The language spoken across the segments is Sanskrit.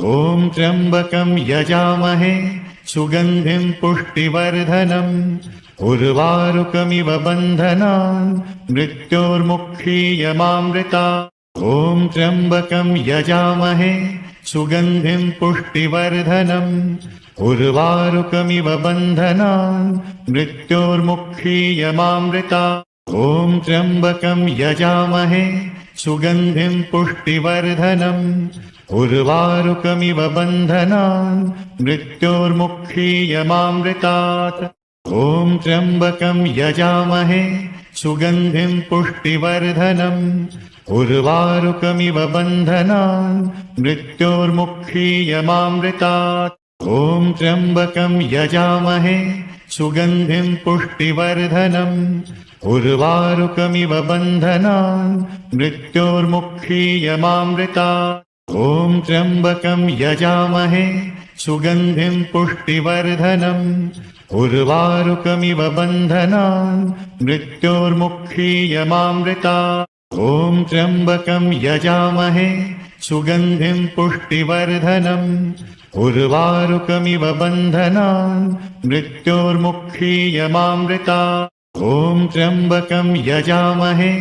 ॐ त्र्यम्बकं यजामहे सुगन्धिं पुष्टिवर्धनम् उर्वारुकमिव बन्धनान् मृत्योर्मुक्षीयमामृतात्। ॐ त्र्यम्बकं यजामहे सुगन्धिं पुष्टिवर्धनम् उर्वारुकमिव बन्धनान् मृत्योर्मुक्षीयमामृतात्। ॐ त्र्यम्बकं यजामहे सुगन्धिं पुष्टिवर्धनम् उर्वारुकमिव बन्धनान् मृत्योर्मुक्षीयमामृतात्। ॐ त्र्यम्बकं यजामहे सुगन्धिं पुष्टिवर्धनम् उर्वारुकमिव बन्धनान् मृत्योर्मुक्षीयमामृतात्। ॐ त्र्यम्बकं यजामहे सुगन्धिं पुष्टिवर्धनम् उर्वारुकमिव बन्धनान् मृत्योर्मुक्षीयमामृतात्। ॐ त्र्यम्बकं यजामहे सुगन्धिं पुष्टिवर्धनम् उर्वारुकमिव बन्धनान् मृत्योर्मुक्षीयमामृतात्। ॐ त्र्यम्बकं यजामहे सुगन्धिं पुष्टिवर्धनम् उर्वारुकमिव बन्धनान् मृत्योर्मुक्षीयमामृतात्। ॐ त्र्यम्बकं यजामहे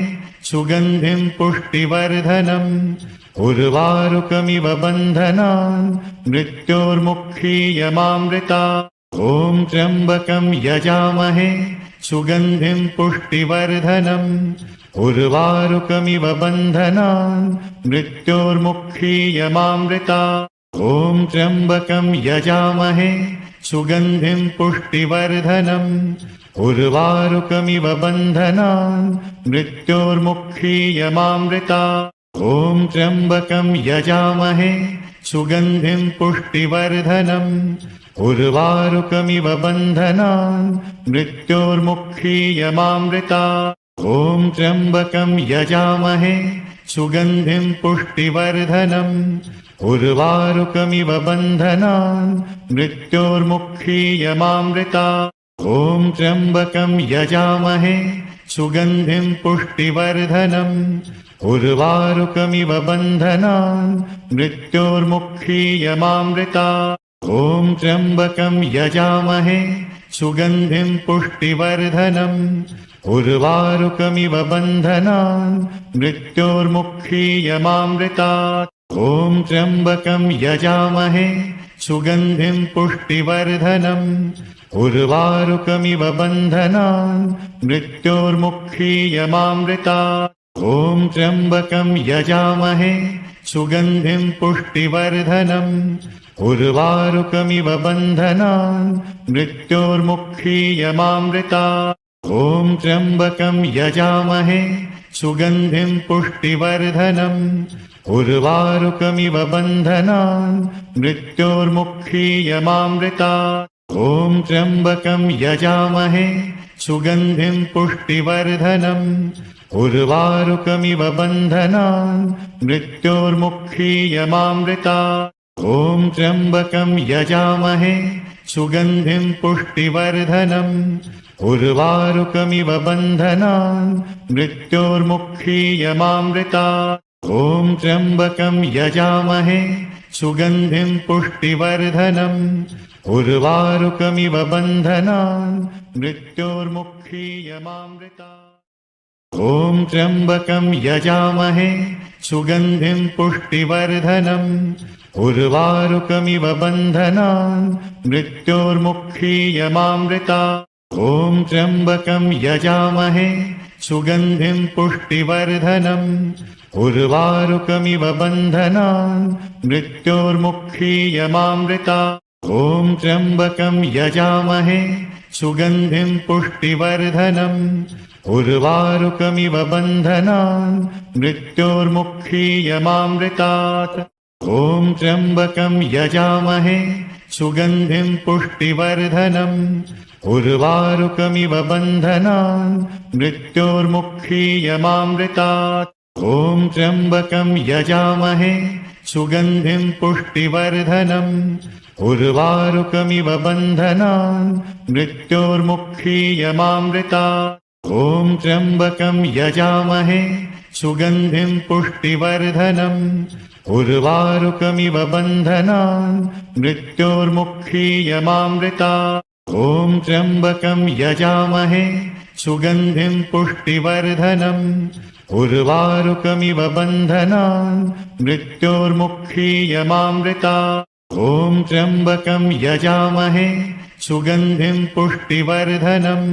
सुगन्धिं पुष्टिवर्धनम् उर्वारुकमिव बन्धनान् मृत्योर्मुक्षीयमामृतात्। ॐ त्र्यम्बकं यजामहे सुगन्धिं पुष्टिवर्धनम् उर्वारुकमिव बन्धनान् मृत्योर्मुक्षीयमामृतात्। ॐ त्र्यम्बकं यजामहे सुगन्धिं पुष्टिवर्धनम् उर्वारुकमिव बन्धनान् मृत्योर्मुक्षीयमामृतात्। ॐ त्र्यम्बकं यजामहे सुगन्धिं पुष्टिवर्धनम् उर्वारुकमिव बन्धनान् मृत्योर्मुक्षीयमामृतात्। ॐ त्र्यम्बकं यजामहे सुगन्धिं पुष्टिवर्धनम् उर्वारुकमिव बन्धनान् मृत्योर्मुक्षीयमामृतात्। ॐ त्र्यम्बकं यजामहे सुगन्धिं पुष्टिवर्धनम् उर्वारुकमिव बन्धनान् मृत्योर्मुक्षीयमामृतात्। ॐ त्र्यम्बकं यजामहे सुगन्धिं पुष्टिवर्धनम् उर्वारुकमिव बन्धनान् मृत्योर्मुक्षीयमामृतात्। ॐ त्र्यम्बकं यजामहे सुगन्धिं पुष्टिवर्धनम् उर्वारुकमिव बन्धनान् मृत्योर्मुक्षीयमामृतात्। ॐ त्र्यम्बकं यजामहे सुगन्धिं पुष्टिवर्धनम् उर्वारुकमिव बन्धनान् मृत्योर्मुक्षीयमामृतात्। ॐ त्र्यम्बकं यजामहे सुगन्धिं पुष्टिवर्धनम् उर्वारुकमिव बन्धनान् मृत्योर्मुक्षीयमामृतात्। ॐ त्र्यम्बकं यजामहे सुगन्धिं पुष्टिवर्धनम् उर्वारुकमिव बन्धनान् मृत्योर्मुक्षीयमामृतात्। ॐ त्र्यम्बकं यजामहे सुगन्धिं पुष्टिवर्धनम् उर्वारुकमिव बन्धनान् मृत्योर्मुक्षीयमामृतात्। ॐ त्र्यम्बकं यजामहे सुगन्धिं पुष्टिवर्धनम् उर्वारुकमिव बन्धनान् मृत्योर्मुक्षीयमामृतात्। ॐ त्र्यम्बकं यजामहे सुगन्धिं पुष्टिवर्धनम् उर्वारुकमिव बन्धनान् मृत्योर्मुक्षीयमामृतात्। ॐ त्र्यम्बकं यजामहे सुगन्धिं पुष्टिवर्धनम् उर्वारुकमिव बन्धनान् मृत्योर्मुक्षीयमामृतात्। ॐ त्र्यम्बकं यजामहे सुगन्धिं पुष्टिवर्धनम् उर्वारुकमिव बन्धनान् मृत्योर्मुक्षीयमामृतात्। ॐ त्र्यम्बकं यजामहे सुगन्धिं पुष्टिवर्धनम् उर्वारुकमिव बन्धनान् मृत्योर्मुक्षीयमामृतात्। ॐ त्र्यम्बकं यजामहे सुगन्धिं पुष्टिवर्धनम् उर्वारुकमिव बन्धनान् मृत्योर्मुक्षीयमामृतात्। ॐ त्र्यम्बकं यजामहे सुगन्धिं पुष्टिवर्धनम् उर्वारुकमिव बन्धनान् मृत्योर्मुक्षीयमामृतात्। ॐ त्र्यम्बकं यजामहे सुगन्धिं पुष्टिवर्धनम् उर्वारुकमिव बन्धनान् मृत्योर्मुक्षीयमामृतात्। ॐ त्र्यम्बकं यजामहे सुगन्धिं पुष्टिवर्धनम्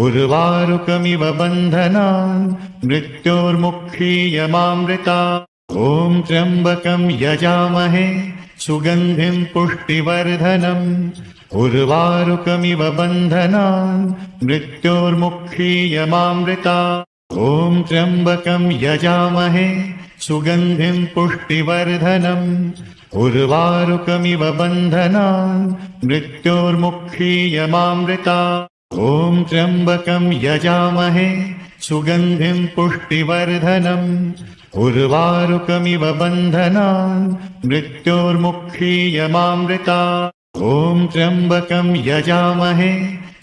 उर्वारुकमिव बन्धनान् मृत्योर्मुक्षीयमामृतात्। ॐ त्र्यम्बकं यजामहे सुगन्धिं पुष्टिवर्धनम् उर्वारुकमिव बन्धनान् मृत्योर्मुक्षीयमामृतात्। ॐ त्र्यम्बकं यजामहे सुगन्धिं पुष्टिवर्धनम् उर्वारुकमिव बन्धनान् मृत्योर्मुक्षीयमामृतात्। ॐ त्र्यम्बकं यजामहे सुगन्धिं पुष्टिवर्धनम् उर्वारुकमिव बन्धनान् मृत्योर्मुक्षीयमामृतात्। ॐ त्र्यम्बकं यजामहे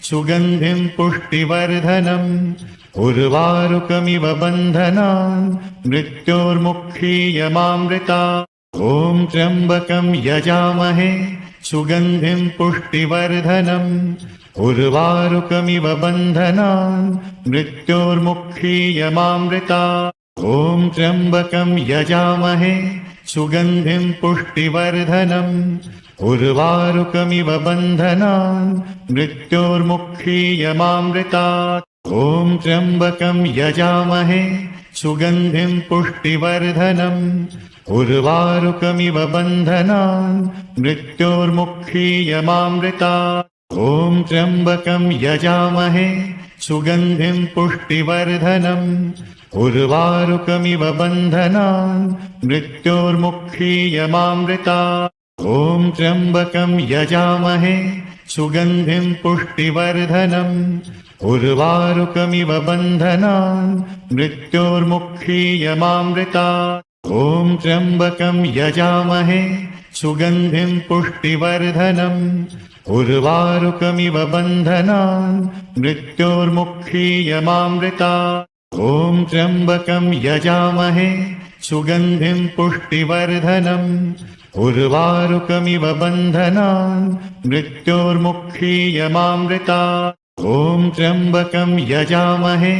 सुगन्धिं पुष्टिवर्धनम् उर्वारुकमिव बन्धनान् मृत्योर्मुक्षीयमामृतात्। ॐ त्र्यम्बकं यजामहे सुगन्धिं पुष्टिवर्धनम् उर्वारुकमिव बन्धनान् मृत्योर्मुक्षीयमामृतात्। ॐ त्र्यम्बकं यजामहे सुगन्धिं पुष्टिवर्धनम् उर्वारुकमिव बन्धनान् मृत्योर्मुक्षीयमामृतात्। ॐ त्र्यम्बकं यजामहे सुगन्धिं पुष्टिवर्धनम् उर्वारुकमिव बन्धनान् मृत्योर्मुक्षीयमामृतात्। ॐ त्र्यम्बकं यजामहे सुगन्धिं पुष्टिवर्धनम् उर्वारुकमिव बन्धनान् मृत्योर्मुक्षीयमामृतात्। ॐ त्र्यम्बकं यजामहे सुगन्धिं पुष्टिवर्धनम् उर्वारुकमिव बन्धनान् मृत्योर्मुक्षीयमामृतात्। ॐ त्र्यम्बकं यजामहे सुगन्धिं पुष्टिवर्धनम् उर्वारुकमिव बन्धनान् मृत्योर्मुक्षीयमामृतात्। ॐ त्र्यम्बकं यजामहे सुगन्धिं पुष्टिवर्धनम् उर्वारुकमिव बन्धनान् मृत्योर्मुक्षीयमामृतात्। ॐ त्र्यम्बकं यजामहे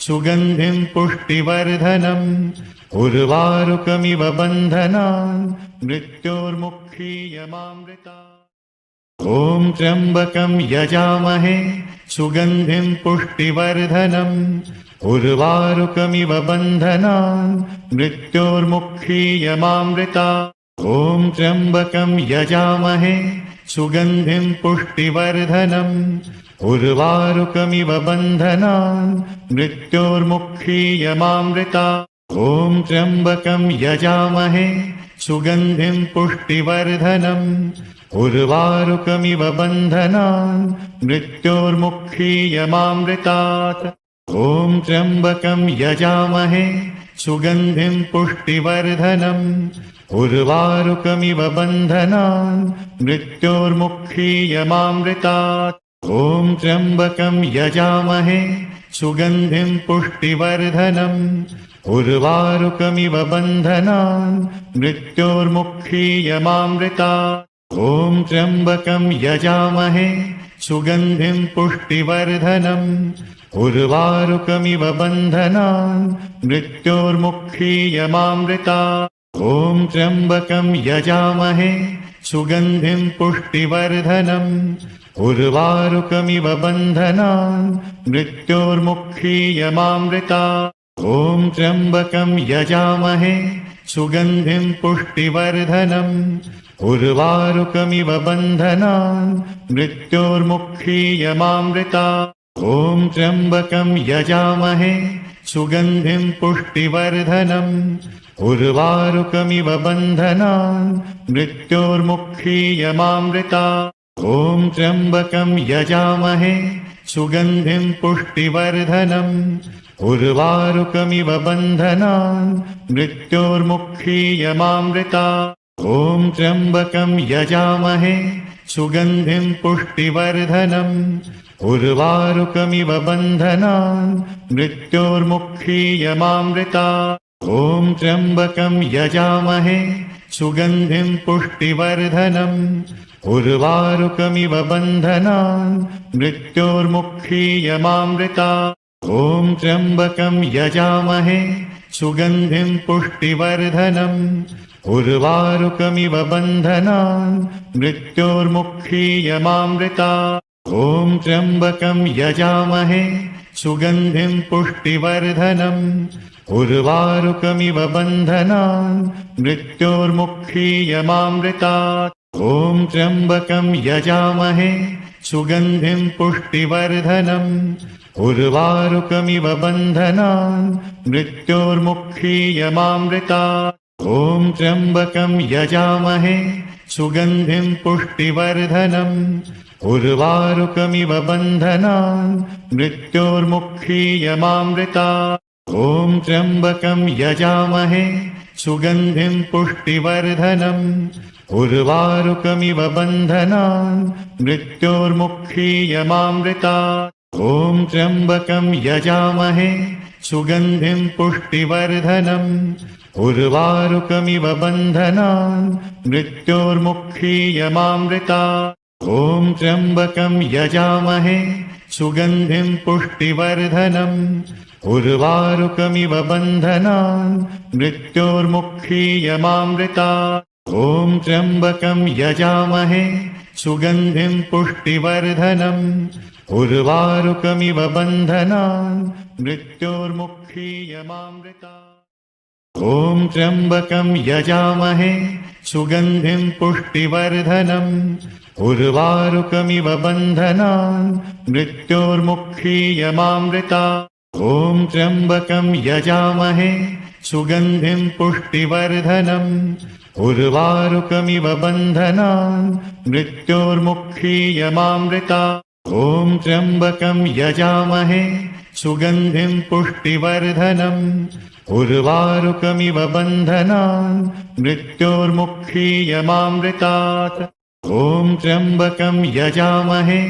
सुगन्धिं पुष्टिवर्धनम् उर्वारुकमिव बन्धनान् मृत्योर्मुक्षीयमामृतात्। ॐ त्र्यम्बकं यजामहे सुगन्धिं पुष्टिवर्धनम् उर्वारुकमिव बन्धनान् मृत्योर्मुक्षीयमामृतात्। ॐ त्र्यम्बकं यजामहे सुगन्धिं पुष्टिवर्धनम् उर्वारुकमिव बन्धनान् मृत्योर्मुक्षीयमामृतात्। ॐ त्र्यम्बकं यजामहे सुगन्धिं पुष्टिवर्धनम् उर्वारुकमिव बन्धनान् मृत्योर्मुक्षीयमामृतात्। ॐ त्र्यम्बकं यजामहे सुगन्धिं पुष्टिवर्धनम् उर्वारुकमिव बन्धनान् मृत्योर्मुक्षीयमामृतात्। ॐ त्र्यम्बकं यजामहे सुगन्धिं पुष्टिवर्धनम् उर्वारुकमिव बन्धनान् मृत्योर्मुक्षीयमामृतात्। ॐ त्र्यम्बकं यजामहे सुगन्धिं पुष्टिवर्धनम् उर्वारुकमिव बन्धनान् मृत्योर्मुक्षीयमामृतात्। ॐ त्र्यम्बकं यजामहे सुगन्धिं पुष्टिवर्धनम् उर्वारुकमिव बन्धनान् मृत्योर्मुक्षीयमामृतात्। ॐ त्र्यम्बकं यजामहे सुगन्धिं पुष्टिवर्धनम् उर्वारुकमिव बन्धनान् मृत्योर्मुक्षीयमामृतात्। ॐ त्र्यम्बकं यजामहे सुगन्धिं पुष्टिवर्धनम् उर्वारुकमिव बन्धनान् मृत्योर्मुक्षीयमामृतात्। ॐ त्र्यम्बकं यजामहे सुगन्धिं पुष्टिवर्धनम् उर्वारुकमिव बन्धनान् मृत्योर्मुक्षीयमामृतात्। ॐ त्र्यम्बकं यजामहे सुगन्धिं पुष्टिवर्धनम् उर्वारुकमिव बन्धनान् मृत्योर्मुक्षीयमामृतात्। ॐ त्र्यम्बकं यजामहे सुगन्धिं पुष्टिवर्धनम् उर्वारुकमिव बन्धनान् मृत्योर्मुक्षीयमामृतात् ॐ त्र्यम्बकं यजामहे सुगन्धिं पुष्टिवर्धनम् उर्वारुकमिव बन्धनान् मृत्योर्मुक्षीयमामृतात् ॐ त्र्यम्बकं यजामहे सुगन्धिं पुष्टिवर्धनम् उर्वारुकमिव बन्धनान् मृत्योर्मुक्षीयमामृतात् ॐ त्र्यम्बकं यजामहे सुगन्धिं पुष्टिवर्धनम् उर्वारुकमिव बन्धनान् मृत्योर्मुक्षीयमामृतात् ॐ त्र्यम्बकं यजामहे सुगन्धिं पुष्टिवर्धनम् उर्वारुकमिव बन्धनान् मृत्योर्मुक्षीयमामृतात् ॐ त्र्यम्बकं यजामहे सुगन्धिं पुष्टिवर्धनम् उर्वारुकमिव बन्धनान् मृत्योर्मुक्षीयमामृतात् ॐ त्र्यम्बकं यजामहे सुगन्धिं पुष्टिवर्धनम् उर्वारुकमिव बन्धनान् मृत्योर्मुक्षीयमामृतात् ॐ त्र्यम्बकं यजामहे सुगन्धिं पुष्टिवर्धनम् उर्वारुकमिव बन्धनान् मृत्योर्मुक्षीयमामृतात् ॐ त्र्यम्बकं यजामहे सुगन्धिं पुष्टिवर्धनम् उर्वारुकमिव बन्धनान् मृत्योर्मुक्षीयमामृतात् ॐ त्र्यम्बकं यजामहे सुगन्धिं पुष्टिवर्धनम् उर्वारुकमिव बन्धनान् मृत्योर्मुक्षीयमामृतात् ॐ त्र्यम्बकं यजामहे सुगन्धिं पुष्टिवर्धनम् उर्वारुकमिव बन्धनान् मृत्योर्मुक्षीयमामृतात् ॐ त्र्यम्बकं यजामहे सुगन्धिं पुष्टिवर्धनम् उर्वारुकमिव बन्धनान् मृत्योर्मुक्षीयमामृतात् ॐ त्र्यम्बकं यजामहे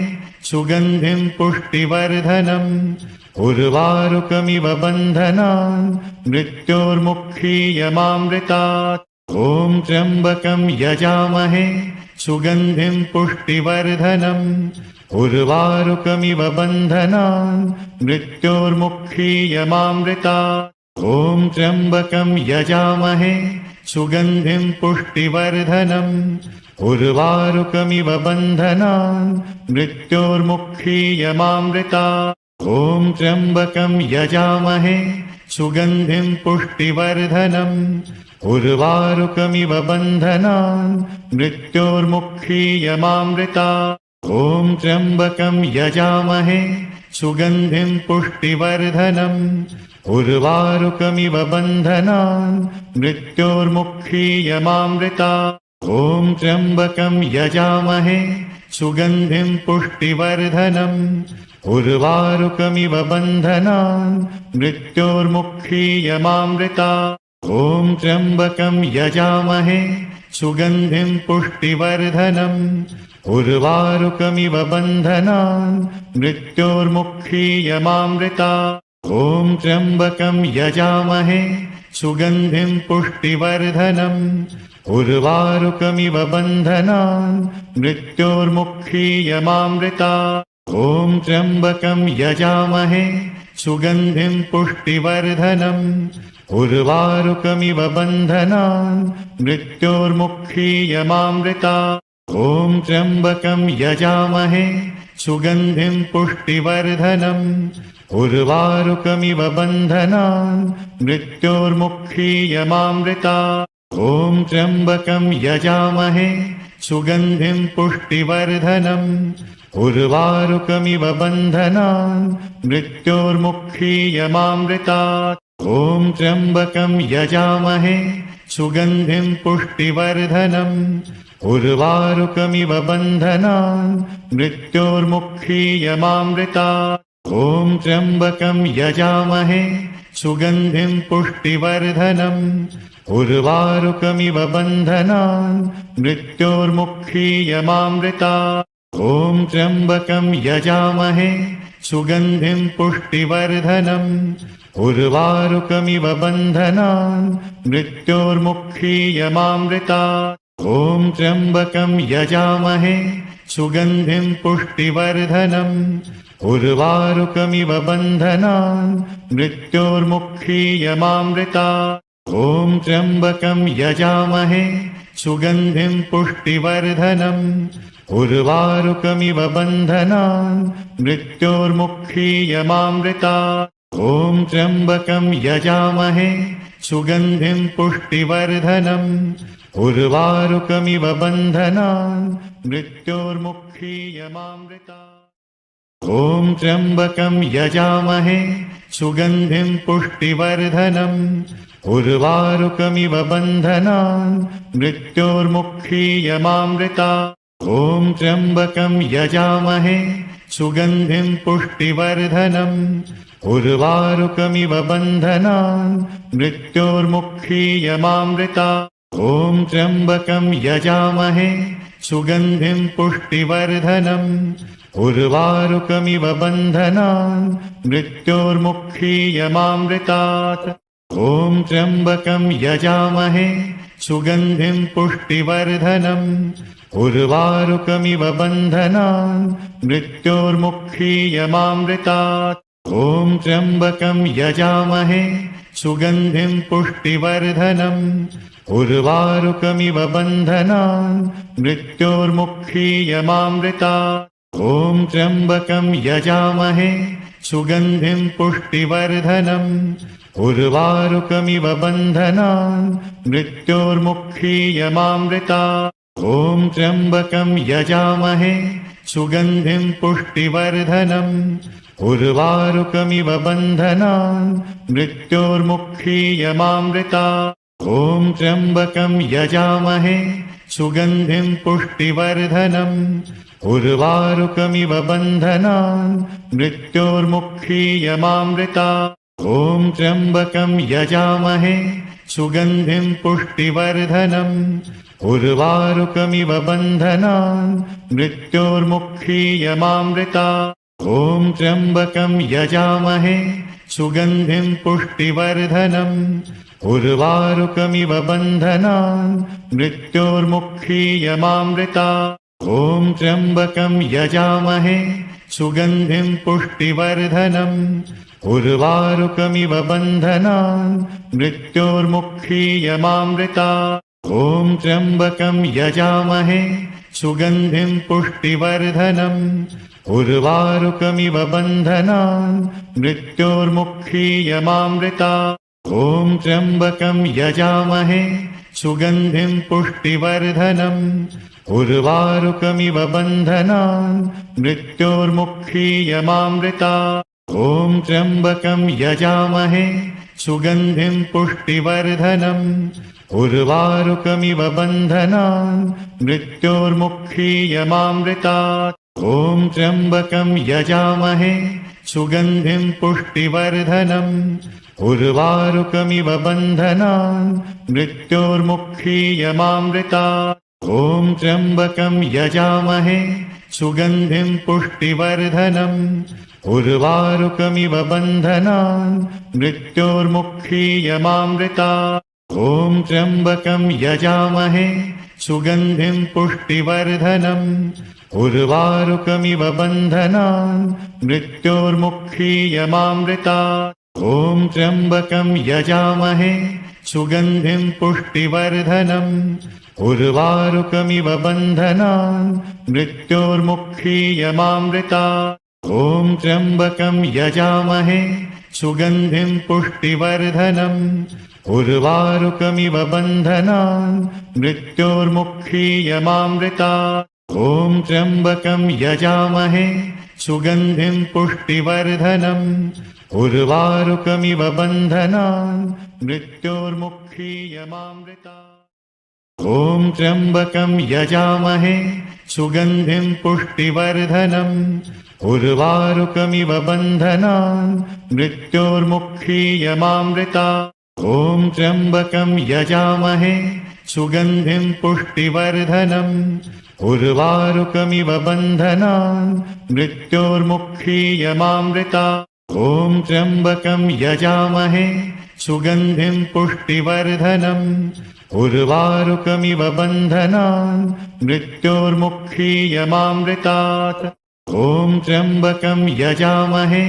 सुगन्धिं पुष्टिवर्धनम् उर्वारुकमिव बन्धनान् मृत्योर्मुक्षीयमामृतात् ॐ त्र्यम्बकं यजामहे सुगन्धिं पुष्टिवर्धनम् उर्वारुकमिव बन्धनान् मृत्योर्मुक्षीयमामृतात् ॐ त्र्यम्बकं यजामहे सुगन्धिं पुष्टिवर्धनम् उर्वारुकमिव बन्धनान् मृत्योर्मुक्षीयमामृतात् ॐ त्र्यम्बकं यजामहे सुगन्धिं पुष्टिवर्धनम् उर्वारुकमिव बन्धनान् मृत्योर्मुक्षीयमामृतात् ॐ त्र्यम्बकं यजामहे सुगन्धिं पुष्टिवर्धनम् उर्वारुकमिव बन्धनान् मृत्योर्मुक्षीयमामृतात् ॐ त्र्यम्बकं यजामहे सुगन्धिं पुष्टिवर्धनम् उर्वारुकमिव बन्धनान् मृत्योर्मुक्षीयमामृतात् ॐ त्र्यम्बकं यजामहे सुगन्धिं पुष्टिवर्धनम् उर्वारुकमिव बन्धनान् मृत्योर्मुक्षीयमामृतात् ॐ त्र्यम्बकं यजामहे सुगन्धिं पुष्टिवर्धनम् उर्वारुकमिव बन्धनान् मृत्योर्मुक्षीयमामृतात् ॐ त्र्यम्बकं यजामहे सुगन्धिं पुष्टिवर्धनम् उर्वारुकमिव बन्धनान् मृत्योर्मुक्षीयमामृतात् ॐ त्र्यम्बकं यजामहे सुगन्धिं पुष्टिवर्धनम् उर्वारुकमिव बन्धनान् मृत्योर्मुक्षीयमामृतात् ॐ त्र्यम्बकं यजामहे सुगन्धिं पुष्टिवर्धनम् उर्वारुकमिव बन्धनान् मृत्योर्मुक्षीयमामृतात् ॐ त्र्यम्बकं यजामहे सुगन्धिं पुष्टिवर्धनम् उर्वारुकमिव बन्धनान् मृत्योर्मुक्षीयमामृतात् ॐ त्र्यम्बकं यजामहे सुगन्धिं पुष्टिवर्धनम् उर्वारुकमिव बन्धनान् मृत्योर्मुक्षीयमामृतात् ॐ त्र्यम्बकं यजामहे सुगन्धिं पुष्टिवर्धनम् उर्वारुकमिव बन्धनान् मृत्योर्मुक्षीयमामृतात्। ॐ त्र्यम्बकं यजामहे सुगन्धिं पुष्टिवर्धनम् उर्वारुकमिव बन्धनान् मृत्योर्मुक्षीयमामृतात्। ॐ त्र्यम्बकं यजामहे सुगन्धिं पुष्टिवर्धनम् उर्वारुकमिव बन्धनान् मृत्योर्मुक्षीयमामृतात्। ॐ त्र्यम्बकं यजामहे सुगन्धिं पुष्टिवर्धनम् उर्वारुकमिव बन्धनान् मृत्योर्मुक्षीयमामृतात्। ॐ त्र्यम्बकं यजामहे सुगन्धिं पुष्टिवर्धनम् उर्वारुकमिव बन्धनान् मृत्योर्मुक्षीयमामृतात्। ॐ त्र्यम्बकं यजामहे सुगन्धिं पुष्टिवर्धनम् उर्वारुकमिव बन्धनान् मृत्योर्मुक्षीयमामृतात्। ॐ त्र्यम्बकं यजामहे सुगन्धिं पुष्टिवर्धनम् उर्वारुकमिव बन्धनान् मृत्योर्मुक्षीयमामृतात्। ॐ त्र्यम्बकं यजामहे सुगन्धिं पुष्टिवर्धनम् उर्वारुकमिव बन्धनान् मृत्योर्मुक्षीयमामृतात्। ॐ त्र्यम्बकं यजामहे सुगन्धिं पुष्टिवर्धनम् उर्वारुकमिव बन्धनान् मृत्योर्मुक्षीयमामृतात्। ॐ त्र्यम्बकं यजामहे सुगन्धिं पुष्टिवर्धनम् उर्वारुकमिव बन्धनान् मृत्योर्मुक्षीयमामृतात्। ॐ त्र्यम्बकं यजामहे सुगन्धिं पुष्टिवर्धनम् उर्वारुकमिव बन्धनान् मृत्योर्मुक्षीयमामृतात्। ॐ त्र्यम्बकं यजामहे सुगन्धिं पुष्टिवर्धनम् उर्वारुकमिव बन्धनान् मृत्योर्मुक्षीयमामृतात्। ॐ त्र्यम्बकं यजामहे सुगन्धिं पुष्टिवर्धनम् उर्वारुकमिव बन्धनान् मृत्योर्मुक्षीयमामृतात्। ॐ त्र्यम्बकं यजामहे सुगन्धिं पुष्टिवर्धनम् उर्वारुकमिव बन्धनान् मृत्योर्मुक्षीयमामृतात्। ॐ त्र्यम्बकं यजामहे सुगन्धिं पुष्टिवर्धनम् उर्वारुकमिव बन्धनान् मृत्योर्मुक्षीयमामृतात्। ॐ त्र्यम्बकं यजामहे सुगन्धिं पुष्टिवर्धनम् उर्वारुकमिव बन्धनान् मृत्योर्मुक्षीयमामृतात्। ॐ त्र्यम्बकं यजामहे सुगन्धिं पुष्टिवर्धनम् उर्वारुकमिव बन्धनान् मृत्योर्मुक्षीयमामृतात्। ॐ त्र्यम्बकं यजामहे सुगन्धिं पुष्टिवर्धनम् उर्वारुकमिव बन्धनान् मृत्योर्मुक्षीयमामृतात्। ॐ त्र्यम्बकं यजामहे सुगन्धिं पुष्टिवर्धनम् उर्वारुकमिव बन्धनान् मृत्योर्मुक्षीयमामृतात्। ॐ त्र्यम्बकं यजामहे सुगन्धिं पुष्टिवर्धनम् उर्वारुकमिव बन्धनान् मृत्योर्मुक्षीयमामृतात्। ॐ त्र्यम्बकं यजामहे सुगन्धिं पुष्टिवर्धनम् उर्वारुकमिव बन्धनान् मृत्योर्मुक्षीयमामृतात्। ॐ त्र्यम्बकं यजामहे सुगन्धिं पुष्टिवर्धनम् उर्वारुकमिव बन्धनान् मृत्योर्मुक्षीयमामृतात्। ॐ त्र्यम्बकं यजामहे सुगन्धिं पुष्टिवर्धनम् उर्वारुकमिव बन्धनान् मृत्योर्मुक्षीयमामृतात्। ॐ त्र्यम्बकं यजामहे सुगन्धिं पुष्टिवर्धनम् उर्वारुकमिव बन्धनान् मृत्योर्मुक्षीयमामृतात्। ॐ त्र्यम्बकं यजामहे सुगन्धिं पुष्टिवर्धनम् उर्वारुकमिव बन्धनान् मृत्योर्मुक्षीयमामृतात्। ॐ त्र्यम्बकं यजामहे सुगन्धिं पुष्टिवर्धनम् उर्वारुकमिव बन्धनान् मृत्योर्मुक्षीयमामृतात्। ॐ त्र्यम्बकं यजामहे सुगन्धिं पुष्टिवर्धनम् उर्वारुकमिव बन्धनान् मृत्योर्मुक्षीयमामृतात् ॐ त्र्यम्बकं यजामहे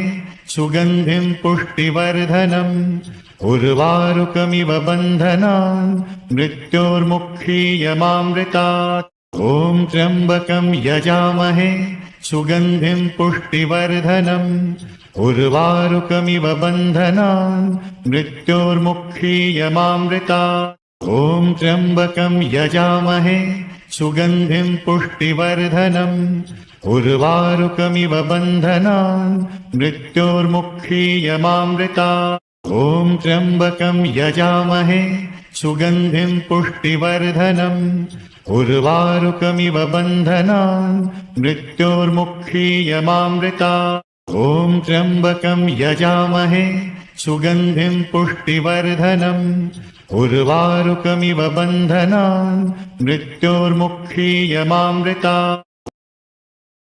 सुगन्धिं पुष्टिवर्धनम् उर्वारुकमिव बन्धनान् मृत्योर्मुक्षीयमामृतात् ॐ त्र्यम्बकं यजामहे सुगन्धिं पुष्टिवर्धनम् उर्वारुकमिव बन्धनान् मृत्योर्मुक्षीयमामृतात् ॐ त्र्यम्बकं यजामहे सुगन्धिं पुष्टिवर्धनम् उर्वारुकमिव बन्धनान् मृत्योर्मुक्षीयमामृतात् ॐ त्र्यम्बकं यजामहे सुगन्धिं पुष्टिवर्धनम् उर्वारुकमिव बन्धनान् मृत्योर्मुक्षीयमामृतात् ॐ त्र्यम्बकं यजामहे सुगन्धिं पुष्टिवर्धनम् उर्वारुकमिव बन्धनान् मृत्योर्मुक्षीयमामृतात्